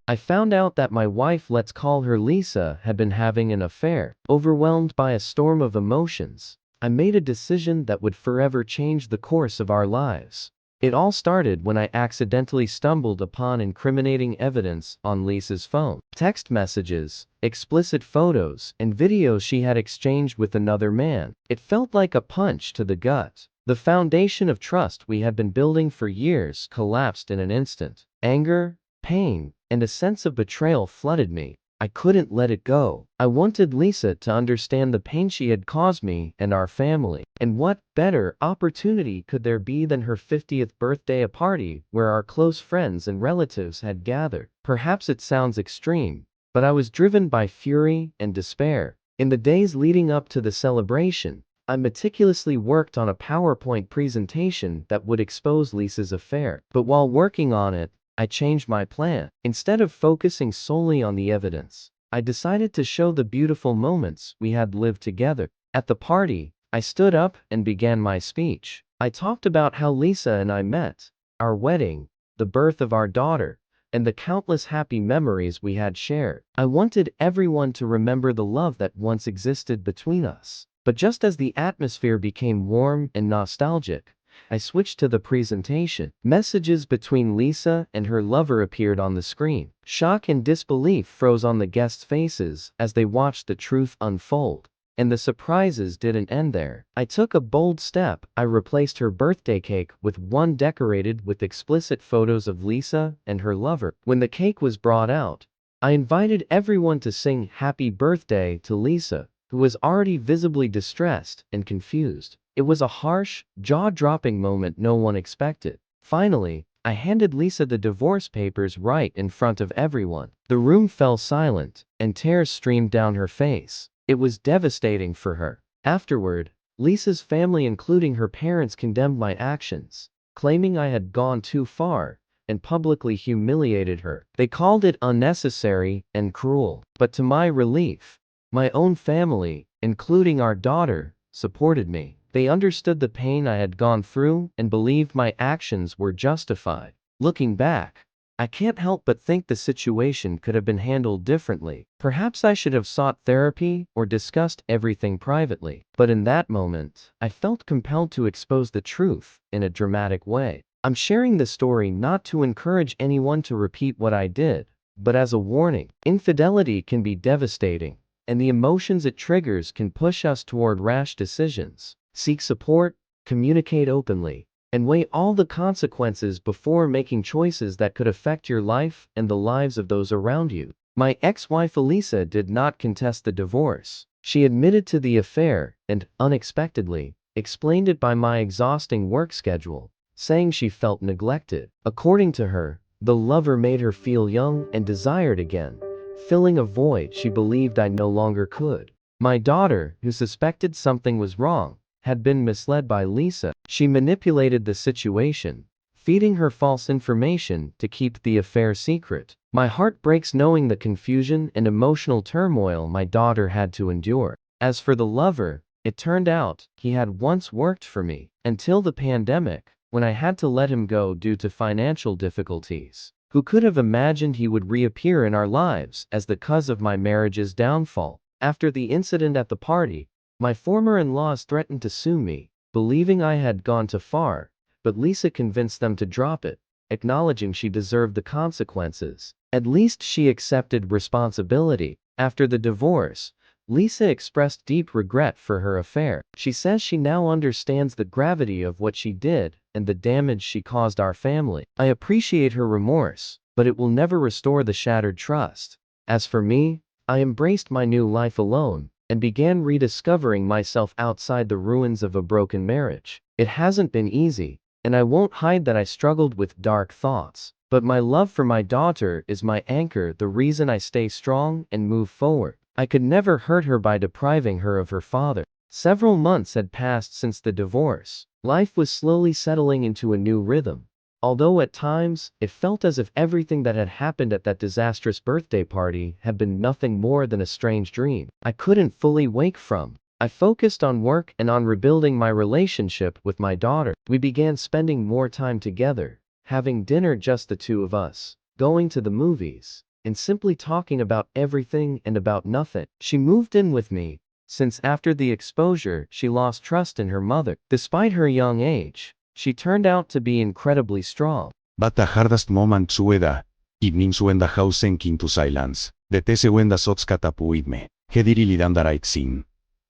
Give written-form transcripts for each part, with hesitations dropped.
I found out that my wife, let's call her Lisa, had been having an affair. Overwhelmed by a storm of emotions, I made a decision that would forever change the course of our lives. It all started when I accidentally stumbled upon incriminating evidence on Lisa's phone. Text messages, explicit photos, and videos she had exchanged with another man. It felt like a punch to the gut. The foundation of trust we had been building for years collapsed in an instant. Anger, pain, and a sense of betrayal flooded me. I couldn't let it go. I wanted Lisa to understand the pain she had caused me and our family. And what better opportunity could there be than her 50th birthday, a party where our close friends and relatives had gathered? Perhaps it sounds extreme, but I was driven by fury and despair. In the days leading up to the celebration, I meticulously worked on a PowerPoint presentation that would expose Lisa's affair. But while working on it, I changed my plan. Instead of focusing solely on the evidence, I decided to show the beautiful moments we had lived together. At the party, I stood up and began my speech. I talked about how Lisa and I met, our wedding, the birth of our daughter, and the countless happy memories we had shared. I wanted everyone to remember the love that once existed between us. But just as the atmosphere became warm and nostalgic, I switched to the presentation. Messages between Lisa and her lover appeared on the screen. Shock and disbelief froze on the guests' faces as they watched the truth unfold. And the surprises didn't end there. I took a bold step. I replaced her birthday cake with one decorated with explicit photos of Lisa and her lover. When the cake was brought out, I invited everyone to sing "Happy Birthday" to Lisa, who was already visibly distressed and confused. It was a harsh, jaw-dropping moment no one expected. Finally, I handed Lisa the divorce papers right in front of everyone. The room fell silent, and tears streamed down her face. It was devastating for her. Afterward, Lisa's family, including her parents, condemned my actions, claiming I had gone too far and publicly humiliated her. They called it unnecessary and cruel. But to my relief, my own family, including our daughter, supported me. They understood the pain I had gone through and believed my actions were justified. Looking back, I can't help but think the situation could have been handled differently. Perhaps I should have sought therapy or discussed everything privately. But in that moment, I felt compelled to expose the truth in a dramatic way. I'm sharing this story not to encourage anyone to repeat what I did, but as a warning. Infidelity can be devastating, and the emotions it triggers can push us toward rash decisions. Seek support, communicate openly, and weigh all the consequences before making choices that could affect your life and the lives of those around you. My ex-wife Elisa did not contest the divorce. She admitted to the affair and, unexpectedly, explained it by my exhausting work schedule, saying she felt neglected. According to her, the lover made her feel young and desired again, filling a void she believed I no longer could. My daughter, who suspected something was wrong, had been misled by Lisa. She manipulated the situation, feeding her false information to keep the affair secret. My heart breaks knowing the confusion and emotional turmoil my daughter had to endure. As for the lover, it turned out he had once worked for me, until the pandemic, when I had to let him go due to financial difficulties. Who could have imagined he would reappear in our lives as the cause of my marriage's downfall? After the incident at the party, my former in-laws threatened to sue me, believing I had gone too far, but Lisa convinced them to drop it, acknowledging she deserved the consequences. At least she accepted responsibility. After the divorce, Lisa expressed deep regret for her affair. She says she now understands the gravity of what she did and the damage she caused our family. I appreciate her remorse, but it will never restore the shattered trust. As for me, I embraced my new life alone and began rediscovering myself outside the ruins of a broken marriage. It hasn't been easy, and I won't hide that I struggled with dark thoughts. But my love for my daughter is my anchor, the reason I stay strong and move forward. I could never hurt her by depriving her of her father. Several months had passed since the divorce. Life was slowly settling into a new rhythm, although at times, it felt as if everything that had happened at that disastrous birthday party had been nothing more than a strange dream I couldn't fully wake from. I focused on work and on rebuilding my relationship with my daughter. We began spending more time together, having dinner just the two of us, going to the movies, and simply talking about everything and about nothing. She moved in with me, since after the exposure, she lost trust in her mother. Despite her young age, she turned out to be incredibly strong. But the hardest moment were the evenings when the house sank into silence. The tese when the thoughts caught up with me. Had I really done the right thing?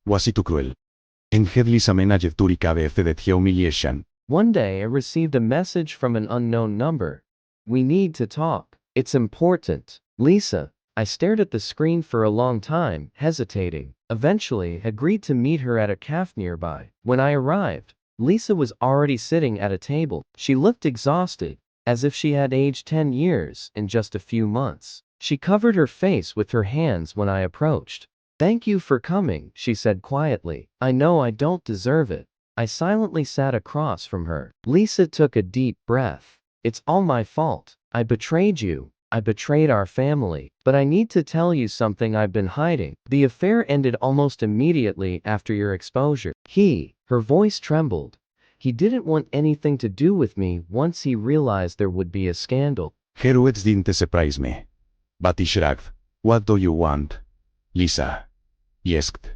Was it too cruel? And had Lisa managed to recover from that humiliation? One day I received a message from an unknown number. "We need to talk. It's important." Lisa. I stared at the screen for a long time, hesitating. Eventually, agreed to meet her at a cafe nearby. When I arrived, Lisa was already sitting at a table. She looked exhausted, as if she had aged 10 years in just a few months. She covered her face with her hands when I approached. "Thank you for coming," she said quietly. "I know I don't deserve it." I silently sat across from her. Lisa took a deep breath. "It's all my fault. I betrayed you. I betrayed our family. But I need to tell you something I've been hiding. The affair ended almost immediately after your exposure. Her voice trembled. He didn't want anything to do with me once he realized there would be a scandal." Her words didn't surprise me. But I shrugged. "What do you want, Lisa?" he asked.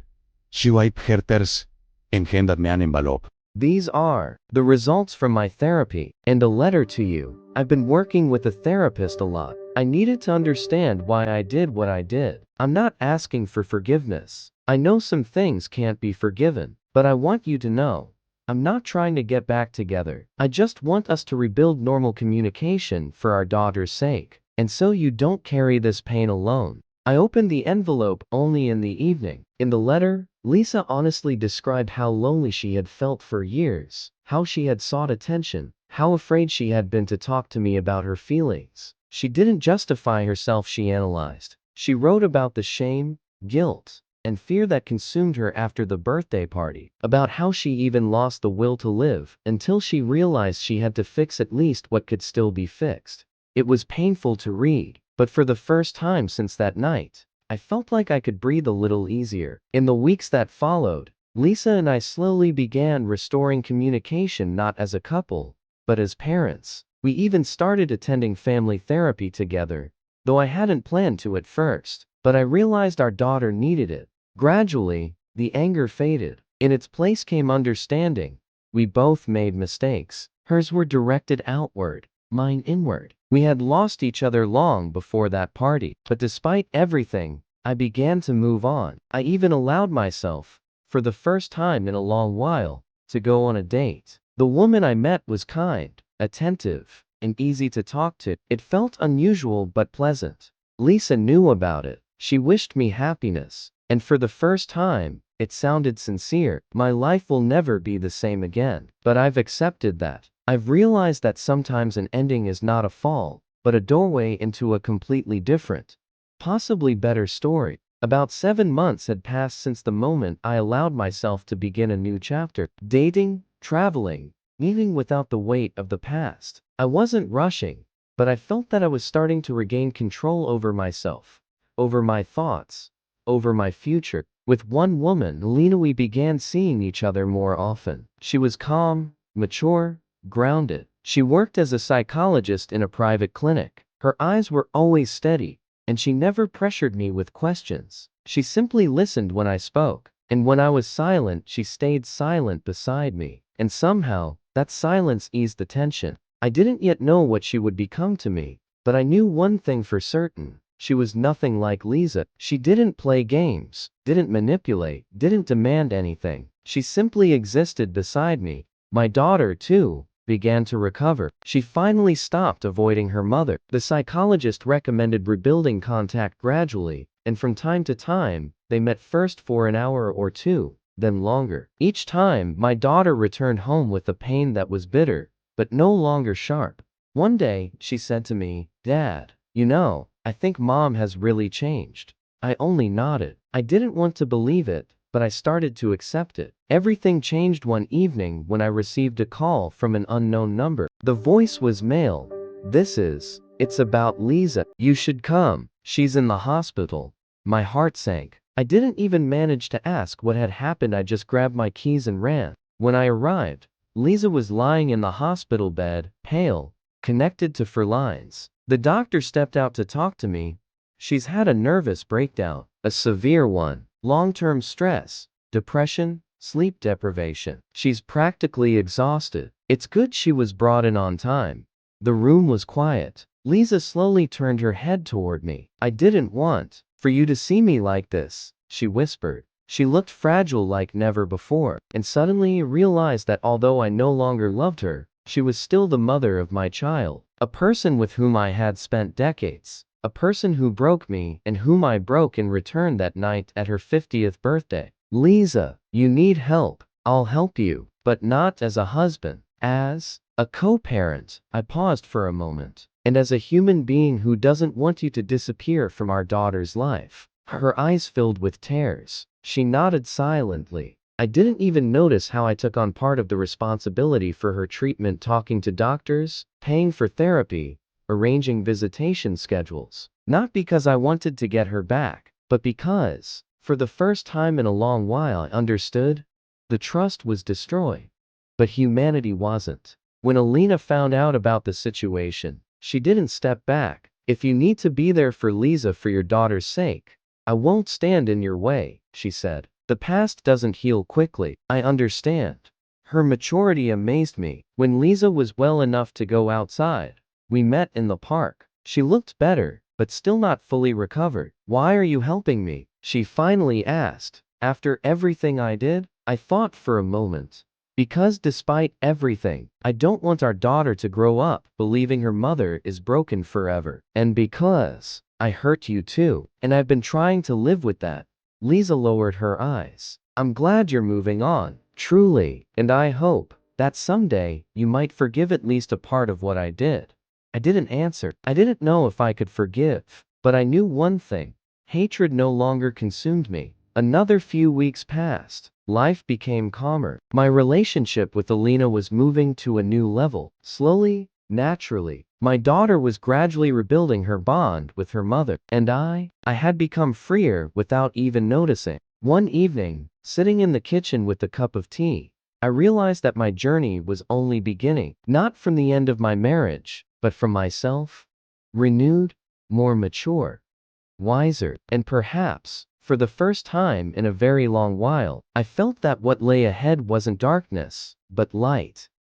She wiped her tears and handed me an envelope. "These are the results from my therapy, and a letter to you. I've been working with a therapist a lot. I needed to understand why I did what I did. I'm not asking for forgiveness. I know some things can't be forgiven, but I want you to know, I'm not trying to get back together. I just want us to rebuild normal communication for our daughter's sake, and so you don't carry this pain alone." I opened the envelope only in the evening. In the letter, Lisa honestly described how lonely she had felt for years, how she had sought attention, how afraid she had been to talk to me about her feelings. She didn't justify herself, she analyzed. She wrote about the shame, guilt, and fear that consumed her after the birthday party, about how she even lost the will to live until she realized she had to fix at least what could still be fixed. It was painful to read, but for the first time since that night, I felt like I could breathe a little easier. In the weeks that followed, Lisa and I slowly began restoring communication, not as a couple, but as parents. We even started attending family therapy together, though I hadn't planned to at first. But I realized our daughter needed it. Gradually, the anger faded. In its place came understanding. We both made mistakes. Hers were directed outward, mine inward. We had lost each other long before that party, but despite everything, I began to move on. I even allowed myself, for the first time in a long while, to go on a date. The woman I met was kind, attentive, and easy to talk to. It felt unusual but pleasant. Lisa knew about it. She wished me happiness, and for the first time, it sounded sincere. My life will never be the same again, but I've accepted that. I've realized that sometimes an ending is not a fall, but a doorway into a completely different, possibly better story. About 7 months had passed since the moment I allowed myself to begin a new chapter. Dating, traveling, living without the weight of the past. I wasn't rushing, but I felt that I was starting to regain control over myself, over my thoughts, over my future. With one woman, Lena, we began seeing each other more often. She was calm, mature, grounded. She worked as a psychologist in a private clinic. Her eyes were always steady, and she never pressured me with questions. She simply listened when I spoke, and when I was silent, she stayed silent beside me. And somehow, that silence eased the tension. I didn't yet know what she would become to me, but I knew one thing for certain. She was nothing like Lisa. She didn't play games, didn't manipulate, didn't demand anything. She simply existed beside me. My daughter, too, began to recover. She finally stopped avoiding her mother. The psychologist recommended rebuilding contact gradually, and from time to time, they met first for an hour or two, then longer. Each time, my daughter returned home with a pain that was bitter, but no longer sharp. One day, she said to me, "Dad, you know, I think Mom has really changed." I only nodded. I didn't want to believe it, but I started to accept it. Everything changed one evening when I received a call from an unknown number. The voice was male. It's about Lisa. You should come. She's in the hospital." My heart sank. I didn't even manage to ask what had happened. I just grabbed my keys and ran. When I arrived, Lisa was lying in the hospital bed, pale, connected to 4 lines. The doctor stepped out to talk to me, She's had a nervous breakdown, a severe one, long-term stress, depression, sleep deprivation. She's practically exhausted. It's good she was brought in on time. The room was quiet. Lisa slowly turned her head toward me. I didn't want for you to see me like this, she whispered. She looked fragile like never before, and suddenly realized that although I no longer loved her, she was still the mother of my child, a person with whom I had spent decades, a person who broke me and whom I broke in return that night at her 50th birthday. Lisa, you need help. I'll help you, but not as a husband, as a co-parent. I paused for a moment, and as a human being who doesn't want you to disappear from our daughter's life. Her eyes filled with tears. She nodded silently. I didn't even notice how I took on part of the responsibility for her treatment, talking to doctors, paying for therapy, arranging visitation schedules. Not because I wanted to get her back, but because, for the first time in a long while, I understood. The trust was destroyed, but humanity wasn't. When Alina found out about the situation, she didn't step back. If you need to be there for Lisa for your daughter's sake, I won't stand in your way, she said. The past doesn't heal quickly. I understand. Her maturity amazed me. When Lisa was well enough to go outside, we met in the park. She looked better, but still not fully recovered. Why are you helping me? She finally asked. After everything I did? I thought for a moment. Because despite everything, I don't want our daughter to grow up believing her mother is broken forever. And because I hurt you too, and I've been trying to live with that. Lisa lowered her eyes. I'm glad you're moving on, truly, and I hope that someday you might forgive at least a part of what I did. I didn't answer. I didn't know if I could forgive, but I knew one thing. Hatred no longer consumed me. Another few weeks passed. Life became calmer. My relationship with Alina was moving to a new level, slowly, naturally. My daughter was gradually rebuilding her bond with her mother, and I had become freer without even noticing. One evening, sitting in the kitchen with a cup of tea, I realized that my journey was only beginning, not from the end of my marriage, but from myself. Renewed, more mature, wiser, and perhaps, for the first time in a very long while, I felt that what lay ahead wasn't darkness, but light.